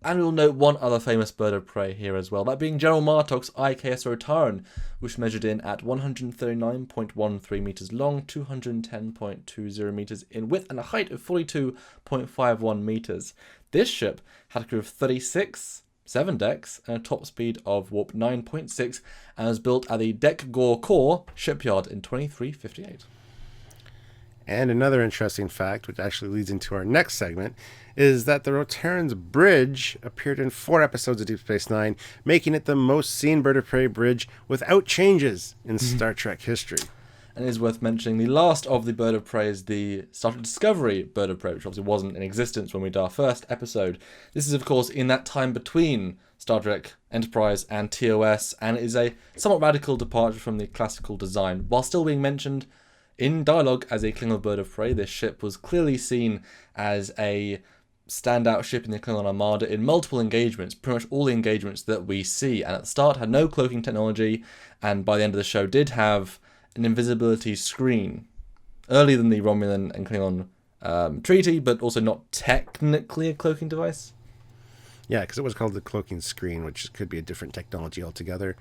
And we'll note one other famous bird of prey here as well, that being General Martok's IKS Rotaran, which measured in at 139.13 metres long, 210.20 metres in width, and a height of 42.51 metres. This ship had a crew of 36, 7 decks, and a top speed of warp 9.6, and was built at the Deck Gore Core shipyard in 2358. And another interesting fact, which actually leads into our next segment, is that the Rotaran's bridge appeared in 4 episodes of Deep Space Nine, making it the most seen bird of prey bridge without changes in Star Trek history. And it is worth mentioning the last of the bird of prey is the Star Trek Discovery bird of prey, which obviously wasn't in existence when we did our first episode. This is, of course, in that time between Star Trek Enterprise and TOS, and it is a somewhat radical departure from the classical design. While still being mentioned in dialogue as a Klingon bird of prey, this ship was clearly seen as a standout ship in the Klingon Armada in multiple engagements, pretty much all the engagements that we see, and at the start had no cloaking technology, and by the end of the show did have an invisibility screen, earlier than the Romulan and Klingon treaty, but also not technically a cloaking device. Yeah, because it was called the cloaking screen, which could be a different technology altogether.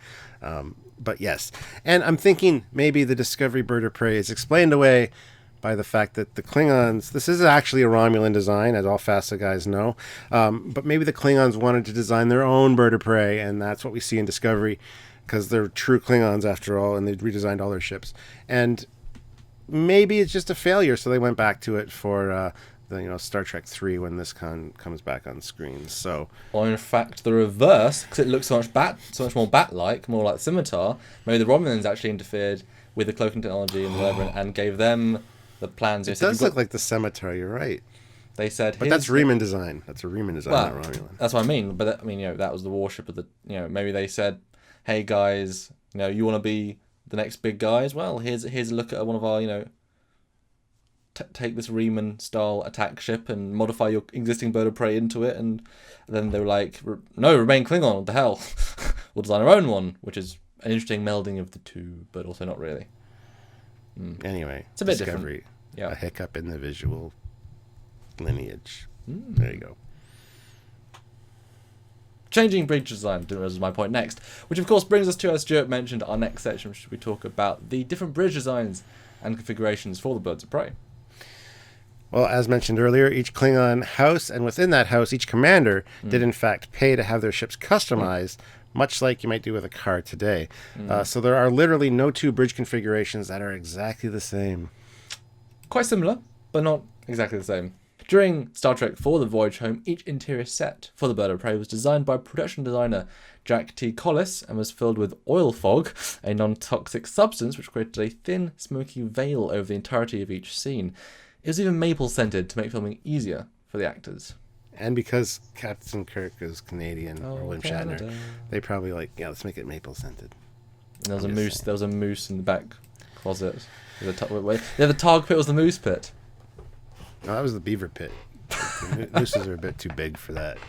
But yes. And I'm thinking maybe the Discovery bird of prey is explained away by the fact that the Klingons, this is actually a Romulan design, as all FASA guys know, but maybe the Klingons wanted to design their own bird of prey, and that's what we see in Discovery, because they're true Klingons after all, and they redesigned all their ships. And maybe it's just a failure, so they went back to it for Star Trek 3 when this comes back on screen. So, or in fact, the reverse, because it looks so much more bat-like, more like Scimitar. Maybe the Romulans actually interfered with the cloaking technology and whatever, and gave them the plans. It does look like the Scimitar. You're right. They said, but that's Riemann design. That's a Riemann design, not Romulan. That's what I mean. But that was the warship of the. Maybe they said, "Hey guys, you want to be the next big guys? Well, here's a look at one of our, take this Riemann style attack ship and modify your existing bird of prey into it." And then they were like, "No, remain Klingon. What the hell? We'll design our own one," which is an interesting melding of the two, but also not really. Anyway, it's a bit Discovery. different. Yeah, a hiccup in the visual lineage. There you go. Changing bridge design is my point next, which of course brings us to, as Stuart mentioned, our next section, which we talk about the different bridge designs and configurations for the birds of prey. Well, as mentioned earlier, each Klingon house, and within that house, each commander did in fact pay to have their ships customized, much like you might do with a car today. So there are literally no 2 bridge configurations that are exactly the same. Quite similar, but not exactly the same. During Star Trek IV: The Voyage Home, each interior set for the bird of prey was designed by production designer Jack T. Collis and was filled with oil fog, a non-toxic substance which created a thin, smoky veil over the entirety of each scene. It was even maple-scented to make filming easier for the actors. And because Captain Kirk is Canadian, or William Shatner, they probably let's make it maple-scented. And there was a moose in the back closet. The Targ pit was the moose pit. No, that was the beaver pit. Mooses are a bit too big for that.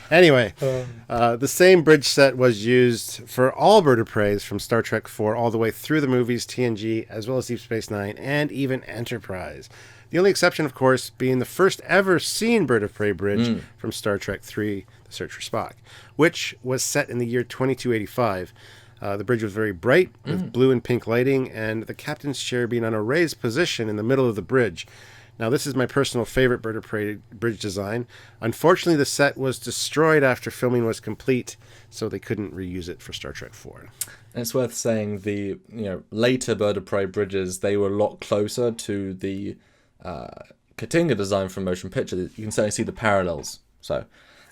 Anyway, the same bridge set was used for all bird of preys from Star Trek IV all the way through the movies, TNG, as well as Deep Space Nine, and even Enterprise. The only exception, of course, being the first ever seen bird of prey bridge from Star Trek III, The Search for Spock, which was set in the year 2285. The bridge was very bright, with blue and pink lighting, and the captain's chair being on a raised position in the middle of the bridge. Now, this is my personal favorite bird of prey bridge design. Unfortunately, the set was destroyed after filming was complete, so they couldn't reuse it for Star Trek IV. And it's worth saying the later bird of prey bridges, they were a lot closer to the Katinga design from motion picture. You can certainly see the parallels. So,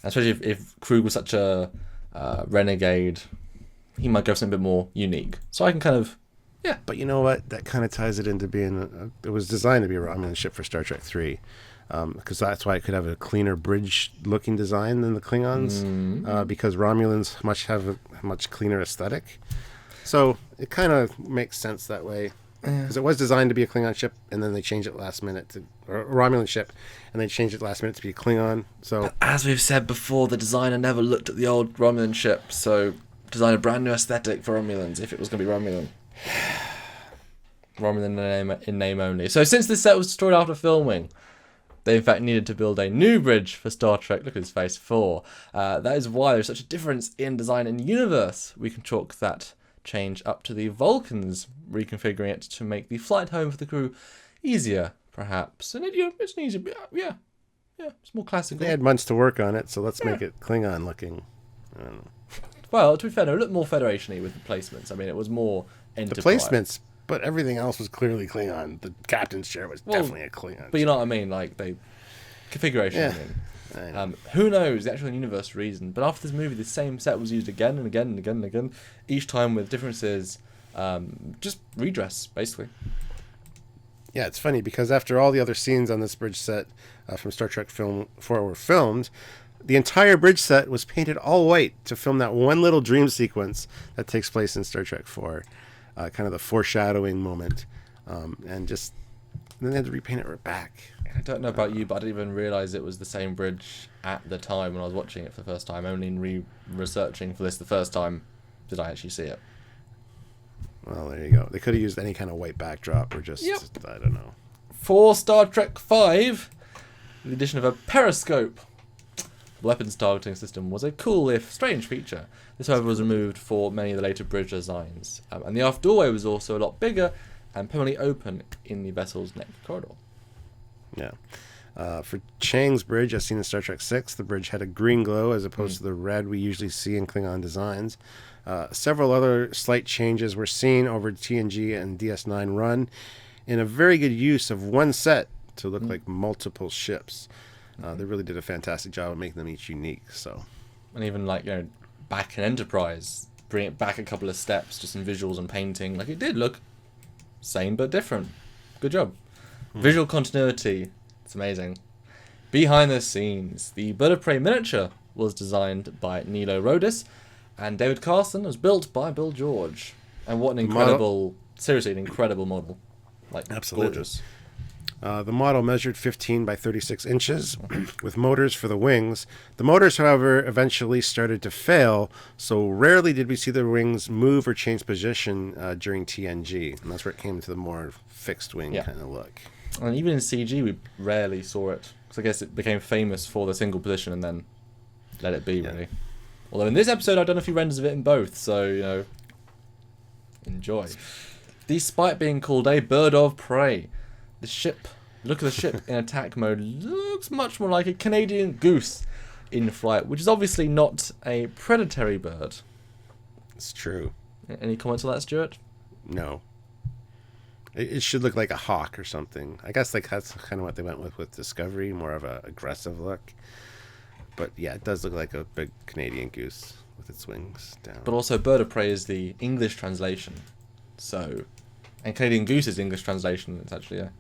especially if Krug was such a renegade, he might go for something a bit more unique. So I can kind of, yeah. But you know what? That kind of ties it into being, it was designed to be a Romulan ship for Star Trek 3. Because that's why it could have a cleaner bridge-looking design than the Klingons. Because Romulans have a much cleaner aesthetic. So it kind of makes sense that way. Because it was designed to be a Klingon ship, and then they changed it last minute or a Romulan ship, and they changed it last minute to be a Klingon. So, but as we've said before, the designer never looked at the old Romulan ship, so designed a brand new aesthetic for Romulans if it was going to be Romulan. Romulan in name only. So since this set was destroyed after filming, They in fact needed to build a new bridge for Star Trek, look at his face, 4. That is why there's such a difference in design and universe. We can chalk that change up to the Vulcans reconfiguring it to make the flight home for the crew easier, perhaps. And it's an easier, yeah, it's more classical. They had months to work on it, so let's make it Klingon looking. I don't know. Well, to be fair, it looked more Federation-y with the placements. I mean, it was more Enterprise. The placements, but everything else was clearly Klingon. The captain's chair was definitely a Klingon. But you know what I mean? Like, configuration, Yeah. I mean. Who knows the actual universe reason? But after this movie, the same set was used again and again and again and again, each time with differences, just redress, basically. Yeah, it's funny because after all the other scenes on this bridge set from Star Trek Film 4 were filmed, the entire bridge set was painted all white to film that one little dream sequence that takes place in Star Trek 4, kind of the foreshadowing moment, and then they had to repaint it right back. I don't know about you, but I didn't even realise it was the same bridge at the time when I was watching it for the first time. Only in researching for this the first time did I actually see it. Well, there you go. They could have used any kind of white backdrop or just, I don't know. For Star Trek 5, the addition of a periscope. The weapons targeting system was a cool, if strange, feature. This, however, was removed for many of the later bridge designs. And the aft doorway was also a lot bigger and permanently open in the vessel's neck corridor. Yeah. For Chang's bridge, as seen in Star Trek 6, the bridge had a green glow as opposed to the red we usually see in Klingon designs. Several other slight changes were seen over TNG and DS9 run in a very good use of one set to look like multiple ships. They really did a fantastic job of making them each unique. So, and even back in Enterprise, bring it back a couple of steps just in visuals and painting. Like, it did look same but different. Good job. Visual continuity. It's amazing. Behind the scenes, the Bird of Prey miniature was designed by Nilo Rodis, and David Carson was built by Bill George. And what an incredible, seriously, an incredible model. Like, absolutely gorgeous. The model measured 15 by 36 inches with motors for the wings. The motors, however, eventually started to fail, so rarely did we see the wings move or change position during TNG. And that's where it came to the more fixed wing kind of look. And even in CG, we rarely saw it. Because I guess it became famous for the single position and then let it be, really. Although in this episode, I've done a few renders of it in both, so, enjoy. Despite being called a bird of prey, look at the ship in attack mode looks much more like a Canadian goose in flight, which is obviously not a predatory bird. It's true. Any comments on that, Stuart? No. It should look like a hawk or something. I guess that's kind of what they went with Discovery, more of an aggressive look. But yeah, it does look like a big Canadian goose with its wings down. But also, bird of prey is the English translation. So, and Canadian goose is English translation. It's actually a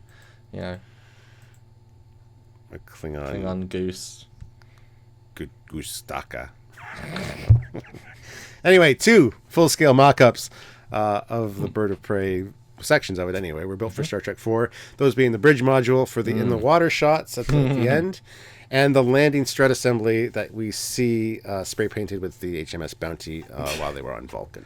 Klingon goose. Good goose-staka. Anyway, 2 full-scale mock-ups of the Bird of Prey sections of it anyway were built for Star Trek 4. Those being the bridge module for the in-the-water shots at the end, and the landing strut assembly that we see spray-painted with the HMS Bounty while they were on Vulcan.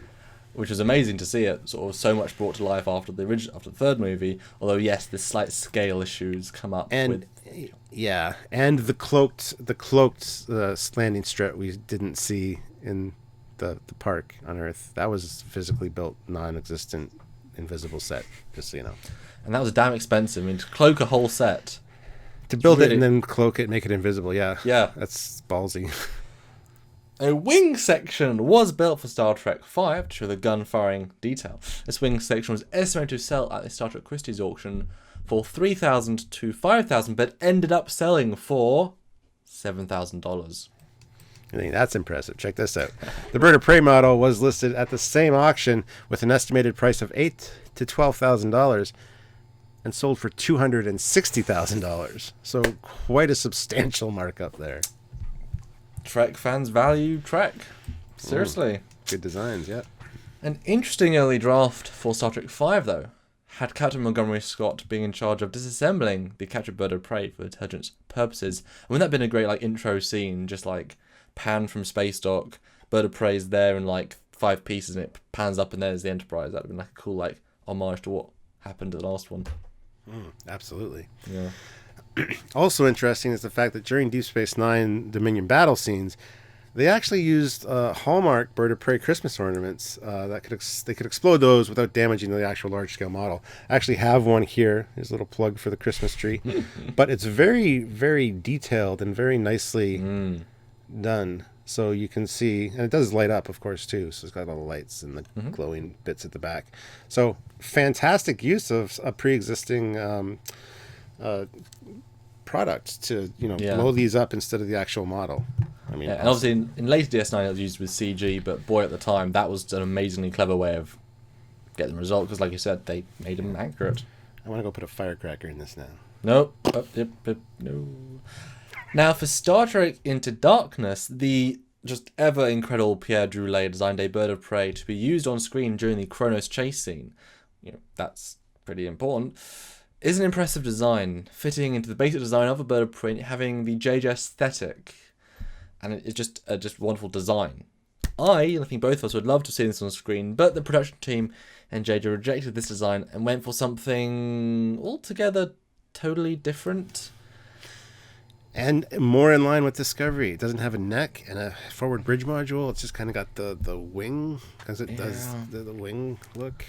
Which was amazing to see it sort of so much brought to life after the third movie. Although yes, the slight scale issues come up and the cloaked landing strut we didn't see in the park on Earth. That was physically built, non-existent, invisible set. Just so you know. And that was damn expensive. I mean, to cloak a whole set, to build it and then cloak it, make it invisible. Yeah, that's ballsy. A wing section was built for Star Trek 5 to show the gun-firing detail. This wing section was estimated to sell at the Star Trek Christie's auction for $3,000 to $5,000, but ended up selling for $7,000. I think that's impressive. Check this out. The Bird of Prey model was listed at the same auction with an estimated price of $8,000 to $12,000 and sold for $260,000. So quite a substantial markup there. Trek fans value Trek. Seriously. Good designs, yeah. An interesting early draft for Star Trek 5, though, had Captain Montgomery Scott being in charge of disassembling the captured bird of prey for intelligence purposes. And wouldn't that have been a great intro scene, just pan from space dock, bird of prey's there in 5 pieces and it pans up and there's the Enterprise. That would have been a cool homage to what happened to the last one. Absolutely. Yeah. Also interesting is the fact that during Deep Space Nine Dominion battle scenes, they actually used Hallmark bird of prey Christmas ornaments that they could explode those without damaging the actual large scale model. I actually have one here. Here's a little plug for the Christmas tree, but it's very, very detailed and very nicely done. So you can see, and it does light up, of course, too. So it's got all the lights and the glowing bits at the back. So fantastic use of a pre-existing product to blow these up instead of the actual model. I mean, and obviously in later DS9 it was used with CG, but boy, at the time that was an amazingly clever way of getting the result, because like you said, they made them accurate. I want to go put a firecracker in this now. Nope. No. Now for Star Trek Into Darkness, the just ever incredible Pierre Droulet designed a bird of prey to be used on screen during the Kronos chase scene. That's pretty important. Is an impressive design, fitting into the basic design of a bird of prey, having the JJ aesthetic. And it's just a wonderful design. I think both of us would love to see this on screen, but the production team and JJ rejected this design and went for something altogether totally different. And more in line with Discovery. It doesn't have a neck and a forward bridge module. It's just kind of got the wing, because it does the wing look.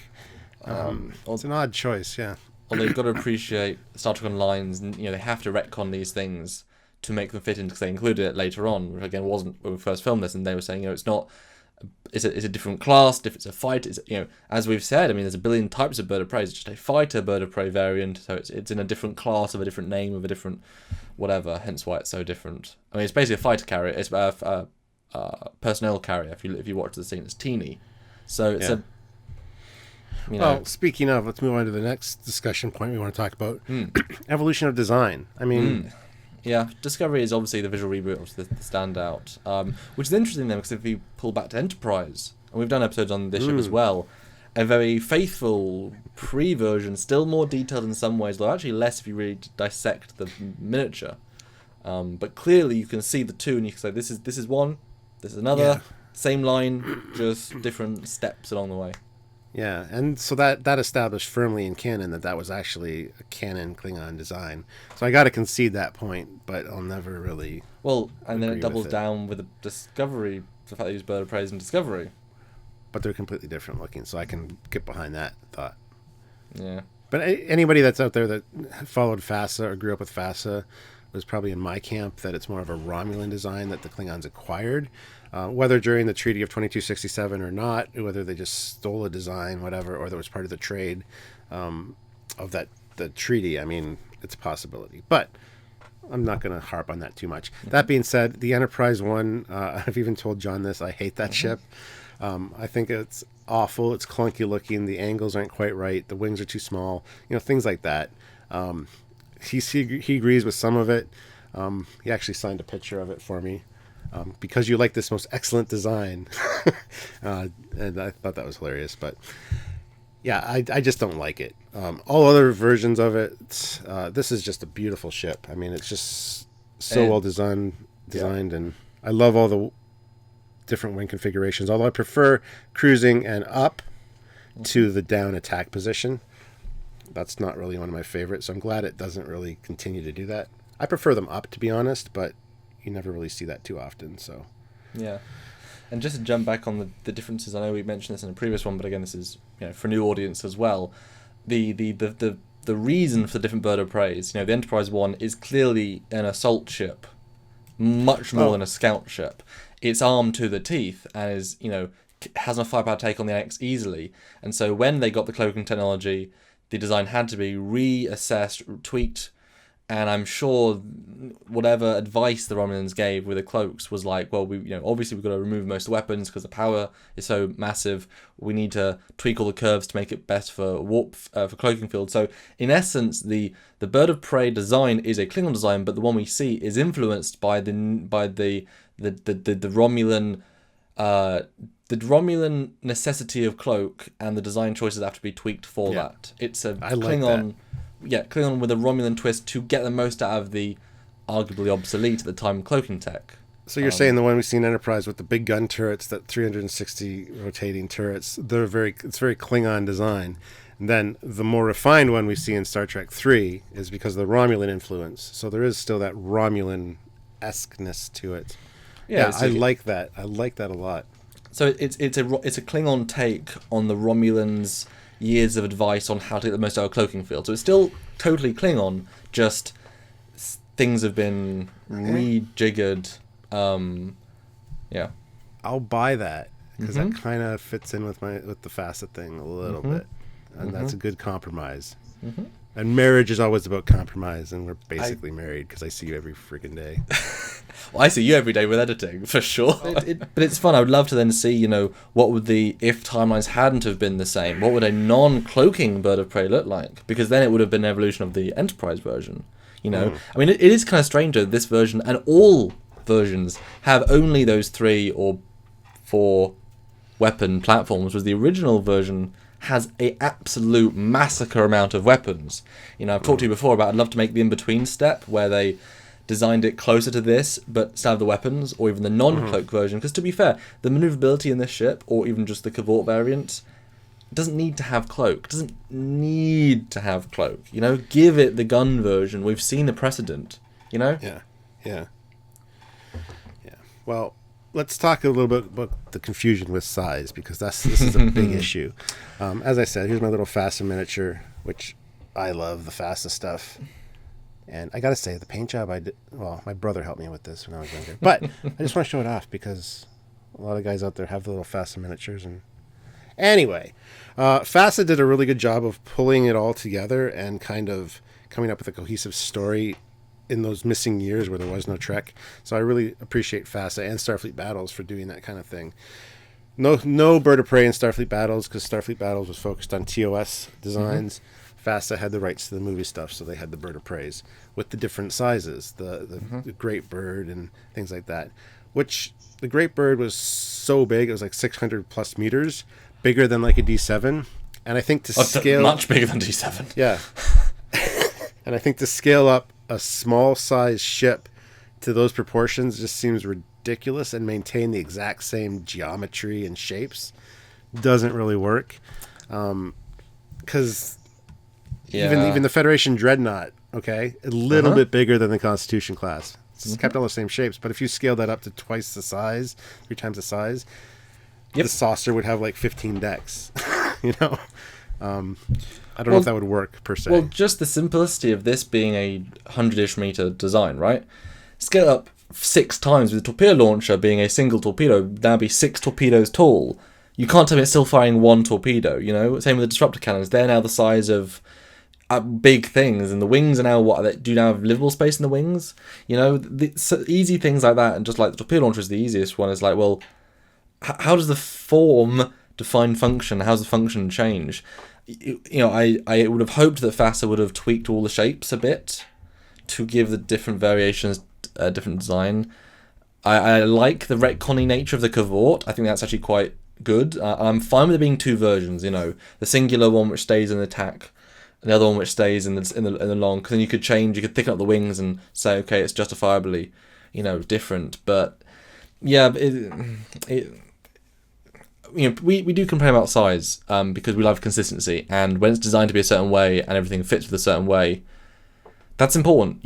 It's an odd choice, yeah. Although you've got to appreciate Star Trek Online's, they have to retcon these things to make them fit in, because they included it later on, which again wasn't when we first filmed this, and they were saying, it's not, it's a different class, if it's a fighter, as we've said, there's a billion types of bird of prey, it's just a fighter bird of prey variant, so it's in a different class of a different name of a different whatever, hence why it's so different. It's basically a fighter carrier, it's a personnel carrier, if you watch the scene, it's teeny, so it's Well, speaking of, let's move on to the next discussion point we want to talk about. Evolution of design. Yeah, Discovery is obviously the visual reboot, which is the standout, which is interesting then, because if we pull back to Enterprise, and we've done episodes on this ship as well, a very faithful pre-version, still more detailed in some ways, though actually less if you really dissect the miniature. But clearly you can see the two, and you can say this is one, this is another, same line, just different steps along the way. Yeah, and so that established firmly in canon that was actually a canon Klingon design. So I got to concede that point, but I'll never really. Well, and then it doubles down with the Discovery, the fact they use bird of prey in Discovery. But they're completely different looking, so I can get behind that thought. Yeah. But anybody that's out there that followed FASA or grew up with FASA was probably in my camp that it's more of a Romulan design that the Klingons acquired. Whether during the Treaty of 2267 or not, whether they just stole a design, whatever, or that was part of the trade of the treaty, it's a possibility. But I'm not going to harp on that too much. That being said, the Enterprise one, I've even told John this, I hate that ship. I think it's awful. It's clunky looking. The angles aren't quite right. The wings are too small. Things like that. He agrees with some of it. He actually signed a picture of it for me. Because you like this most excellent design. And I thought that was hilarious. But yeah, I just don't like it. All other versions of it, this is just a beautiful ship. It's just so well designed, and I love all the different wing configurations. Although I prefer cruising and up to the down attack position. That's not really one of my favorites. So I'm glad it doesn't really continue to do that. I prefer them up, to be honest, but you never really see that too often. So yeah. And just to jump back on the differences, I know we mentioned this in a previous one, but again, this is for a new audience as well. The reason for the different bird of preys, the Enterprise one is clearly an assault ship, much more than a scout ship. It's armed to the teeth and is has a firepower take on the X easily. And so when they got the cloaking technology, the design had to be reassessed, tweaked. And I'm sure whatever advice the Romulans gave with the cloaks was like, well, obviously we've got to remove most weapons because the power is so massive. We need to tweak all the curves to make it best for warp for cloaking field. So in essence, the bird of prey design is a Klingon design, but the one we see is influenced by the Romulan the Romulan necessity of cloak, and the design choices have to be tweaked for that. It's a Klingon. Like Klingon with a Romulan twist to get the most out of the arguably obsolete at the time cloaking tech. So you're saying the one we see in Enterprise with the big gun turrets, that 360 rotating turrets, it's very Klingon design. Then the more refined one we see in Star Trek 3 is because of the Romulan influence. So there is still that Romulan-esqueness to it. Yeah, I like that. I like that a lot. So it's a Klingon take on the Romulans' years of advice on how to get the most out of cloaking field. So it's still totally Klingon, just things have been rejiggered. Yeah. I'll buy that because that kind of fits in with the facet thing a little bit. And that's a good compromise. And marriage is always about compromise, and we're basically married because I see you every freaking day. Well, I see you every day with editing, for sure. But it's fun. I would love to then see, what would if timelines hadn't have been the same? What would a non-cloaking bird of prey look like? Because then it would have been an evolution of the Enterprise version. I mean, it is kind of strange that this version and all versions have only those 3 or 4 weapon platforms, whereas the original version has a absolute massacre amount of weapons. I've talked to you before about I'd love to make the in-between step where they designed it closer to this but still have the weapons, or even the non-cloak version, because to be fair, the maneuverability in this ship, or even just the Cavort variant, doesn't need to have cloak. Give it the gun version. We've seen the precedent, Yeah. Well, let's talk a little bit about the confusion with size, because this is a big issue. As I said, here's my little FASA miniature, which I love the FASA stuff. And I got to say, the paint job my brother helped me with this when I was younger. But I just want to show it off because a lot of guys out there have the little FASA miniatures. And anyway, FASA did a really good job of pulling it all together and kind of coming up with a cohesive story in those missing years where there was no Trek. So I really appreciate FASA and Starfleet Battles for doing that kind of thing. No Bird of Prey in Starfleet Battles, because Starfleet Battles was focused on TOS designs. FASA had the rights to the movie stuff, so they had the Bird of Preys with the different sizes, the Great Bird and things like that. Which the Great Bird was so big, it was like 600 plus meters, bigger than like a D7. And I think scale much bigger than D7. Yeah. And I think to scale up a small size ship to those proportions just seems ridiculous, and maintain the exact same geometry and shapes doesn't really work. Because even the Federation Dreadnought, a little bit bigger than the Constitution class. It's kept all the same shapes, but if you scale that up to twice the size, 3 times the size, the saucer would have like 15 decks. I don't know if that would work per se. Well, just the simplicity of this being a 100-ish meter design, right? Scale up 6 times with the torpedo launcher being a single torpedo, now be 6 torpedoes tall. You can't tell me it's still firing 1 torpedo, Same with the disruptor cannons. They're now the size of big things, and the wings are now do you now have livable space in the wings? Easy things like that, and just like the torpedo launcher is the easiest one. Is like, well, how does the form define function? How does the function change? I would have hoped that FASA would have tweaked all the shapes a bit to give the different variations a different design. I like the retconny nature of the Cavort. I think that's actually quite good. I'm fine with there being 2 versions. The singular one which stays in the attack, and the other one which stays in the long. Because then you could thicken up the wings and say, okay, it's justifiably, different. But yeah, we do complain about size because we love consistency, and when it's designed to be a certain way and everything fits with a certain way, that's important.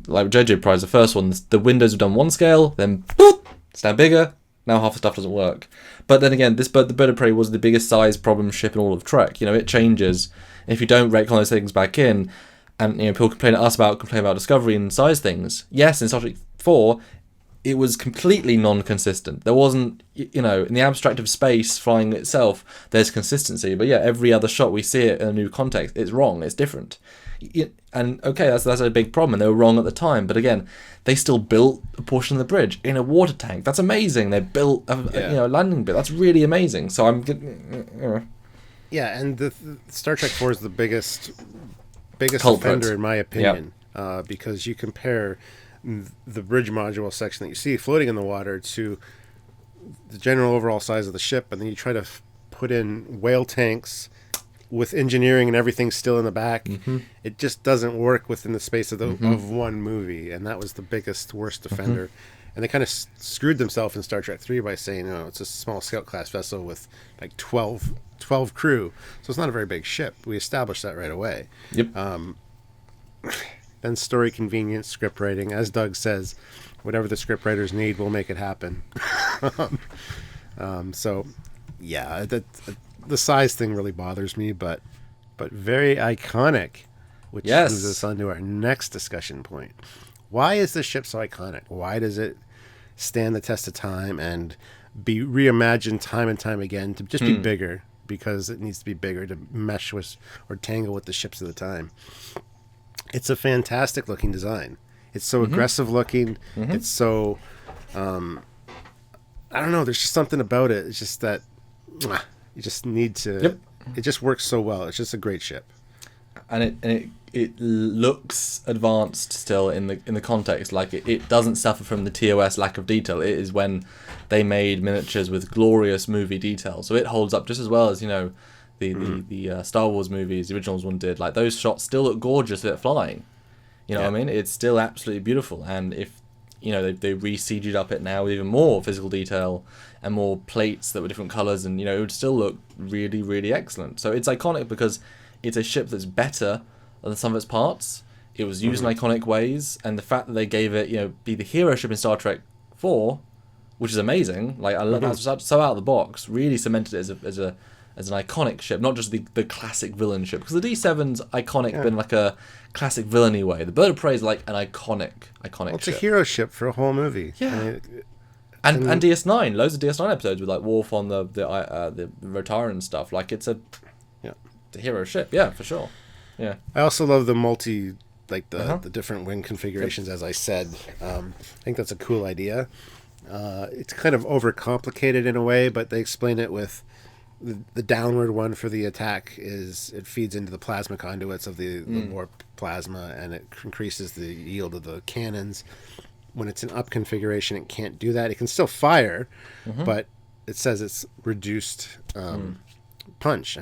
Like JJ Prize, the first one, the windows were done one scale, then boop, it's now bigger. Now half the stuff doesn't work. But then again, the Bird of Prey was the biggest size problem ship in all of Trek. You know, it changes. If you don't retcon those things back in, and you know, people complain about Discovery and size things. Yes, in Star Trek 4, it was completely non-consistent. There wasn't, you know, in the abstract of space flying itself, there's consistency. But yeah, every other shot we see it in a new context, it's wrong, it's different. And okay, that's a big problem, and they were wrong at the time. But again, they still built a portion of the bridge in a water tank. That's amazing. They built a landing bit. That's really amazing. So I'm good. Yeah, and the Star Trek 4 is the biggest Culprit. offender in my opinion, because you compare the bridge module section that you see floating in the water to the general overall size of the ship, and then you try to put in whale tanks with engineering and everything still in the back. Mm-hmm. It just doesn't work within the space of of one movie, and that was the worst offender. And they kind of screwed themselves in Star Trek 3 by saying, it's a small scout class vessel with like 12 crew. So it's not a very big ship. We established that right away. Yep. Then story convenience, script writing. As Doug says, whatever the script writers need, we'll make it happen. So, yeah, the size thing really bothers me, but very iconic, which moves us on to our next discussion point. Why is this ship so iconic? Why does it stand the test of time and be reimagined time and time again to just be bigger? Because it needs to be bigger to mesh with or tangle with the ships of the time. It's a fantastic looking design. It's so aggressive looking. It's so, I don't know. There's just something about it. It's just that you just need to. Yep. It just works so well. It's just a great ship. And it looks advanced still in the context. Like it doesn't suffer from the TOS lack of detail. It is when they made miniatures with glorious movie detail. So it holds up just as well as the Star Wars movies, the originals one did. Like those shots still look gorgeous at flying. You know what I mean? It's still absolutely beautiful. And if they re-CG'd up it now with even more physical detail and more plates that were different colors, and it would still look really, really excellent. So it's iconic because it's a ship that's better than some of its parts. It was used in iconic ways, and the fact that they gave it, be the hero ship in Star Trek 4, which is amazing. Like I love that, so out of the box, really cemented it as an iconic ship, not just the classic villain ship. Because the D7's iconic, but in like a classic villainy way. The Bird of Prey is like an iconic it's ship. A hero ship for a whole movie. Yeah. And DS9, loads of DS9 episodes with like Worf on the Rotaran and stuff. Like it's a hero ship, for sure. Yeah. I also love the the different wing configurations, as I said. I think that's a cool idea. It's kind of overcomplicated in a way, but they explain it with the downward one for the attack it feeds into the plasma conduits of the warp plasma, and it increases the yield of the cannons. When it's an up configuration, it can't do that. It can still fire, but it says it's reduced punch.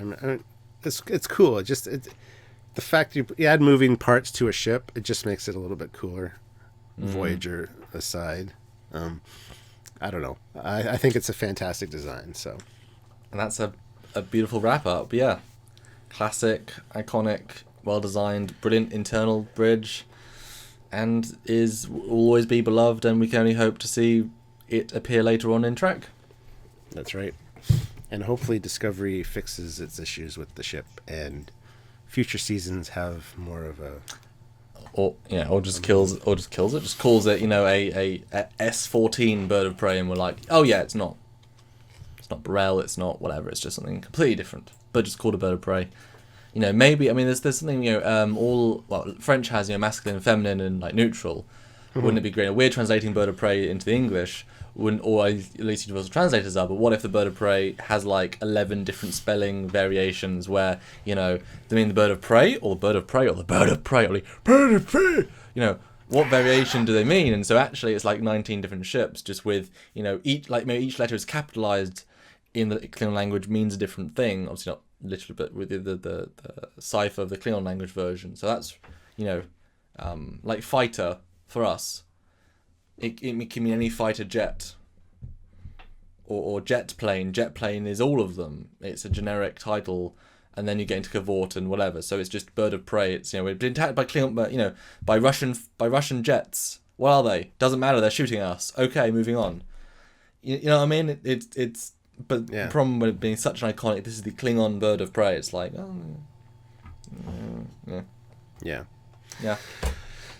It's cool. The fact you add moving parts to a ship, it just makes it a little bit cooler. Voyager aside, I don't know. I think it's a fantastic design. So, and that's a beautiful wrap up. Yeah, classic, iconic, well designed, brilliant internal bridge, and will always be beloved. And we can only hope to see it appear later on in Trek. That's right. And hopefully Discovery fixes its issues with the ship, and future seasons have more of a... Or just kills it. Just calls it, a S14 Bird of Prey, and we're like, oh yeah, it's not Burrell, it's not whatever, it's just something completely different, but just called a Bird of Prey. Maybe, there's something, French has, masculine and feminine and like neutral. Wouldn't it be great? We're translating Bird of Prey into the English, or at least universal translators are, but what if the Bird of Prey has like 11 different spelling variations where, they mean the Bird of Prey, or the Bird of Prey, or the Bird of Prey, or the Bird of Prey, what variation do they mean? And so actually it's like 19 different ships, just with, each letter is capitalized in the Klingon language means a different thing, obviously not literally, but with the cipher of the Klingon language version. So that's, like fighter for us. It can mean any fighter jet. Or jet plane. Jet plane is all of them. It's a generic title, and then you get into cavort and whatever. So it's just Bird of Prey. It's we've been attacked by Klingon, but by Russian jets. What are they? Doesn't matter. They're shooting us. Okay, moving on. You know what I mean? It's but the problem with it being such an iconic. This is the Klingon Bird of Prey. It's like yeah.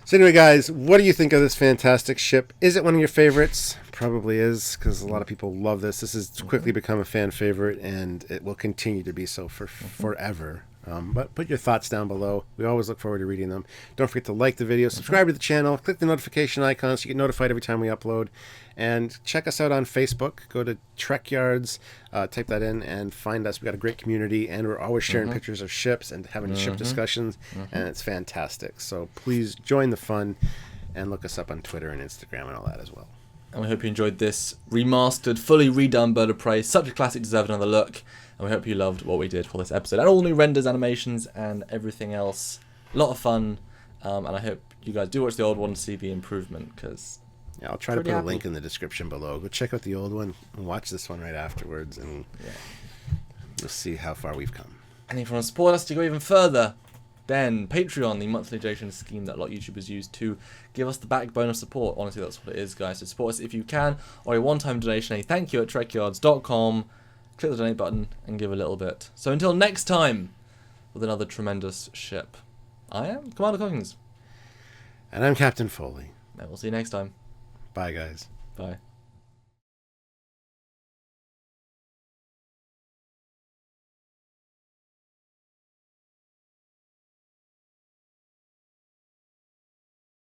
So anyway, guys, what do you think of this fantastic ship? Is it one of your favorites? Probably is, because a lot of people love this. This has quickly become a fan favorite, and it will continue to be so for forever. But put your thoughts down below. We always look forward to reading them. Don't forget to like the video, subscribe to the channel, click the notification icon so you get notified every time we upload. And check us out on Facebook. Go to Trekyards, type that in, and find us. We got a great community, and we're always sharing pictures of ships and having ship discussions, and it's fantastic. So please join the fun, and look us up on Twitter and Instagram and all that as well. And we hope you enjoyed this remastered, fully redone Bird of Prey. Such a classic, deserved another look. And we hope you loved what we did for this episode. And all new renders, animations, and everything else. A lot of fun. And I hope you guys do watch the old one to see the improvement, because Yeah, I'll try Pretty to put happy. a link in the description below. Go check out the old one and watch this one right afterwards, and you'll see how far we've come. And if you want to support us to go even further, then Patreon, the monthly donation scheme that a lot of YouTubers use to give us the backbone of support. Honestly, that's what it is, guys. So support us if you can, or a one-time donation, a thank you at trekyards.com. Click the donate button and give a little bit. So until next time, with another tremendous ship, I am Commander Coggins. And I'm Captain Foley. And we'll see you next time. Bye, guys. Bye.